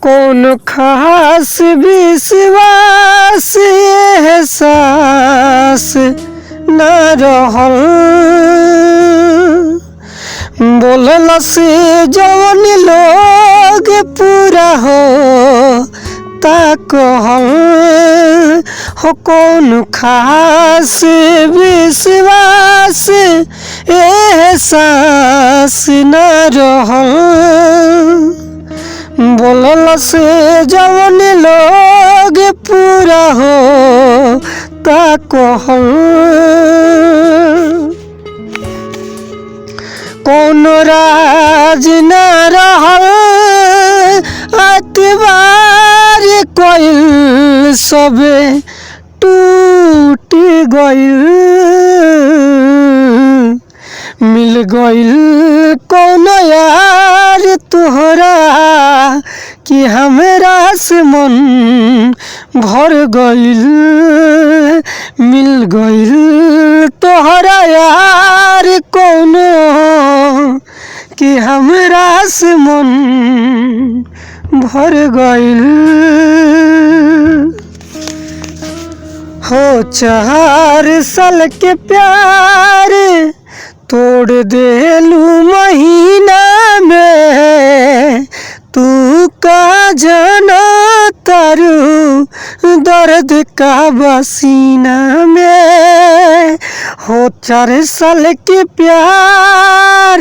कौन खास विश्वास एहसास न रहल। बोलल से जवन लोग पूरा हो ता कहल। हो कौन खास विश्वास एहसास न रहल। बोलल से जवन लोग पूरा हो ता कहल। कौन राज न रहल अतबार कइल सबे टूट गइल। मिल गइल कौन यार तोहरा कि हमरा से मन भर गइल। मिल गइल तोहरा यार कौनो कि हमरा से मन भर गइल। हो 4 साल के प्यार तोड़ देलू महीना में। तू का जाना तारू दर्द का बसीना में। हो 4 साल के प्यार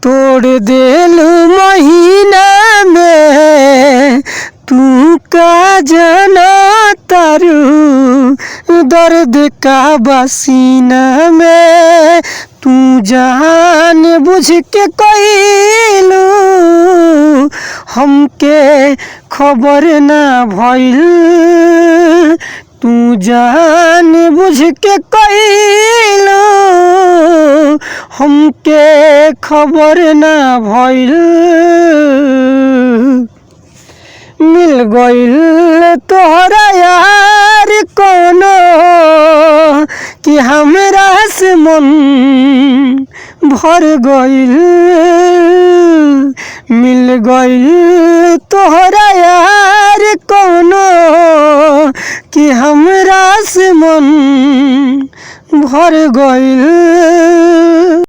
तोड़ देलू महीना में। तू का जाना तारू दर्द का बसीना में। तू जान बुझ के कइलू हमके खबर ना भइल। तू जान बुझ के कइलू हमके खबर ना भइल। मिल गइल तोहरा यार कोनो कि हमरा से मन भर गइल। मिल गइल तोहरा यार कोनो कि हमरा से मन भर गइल।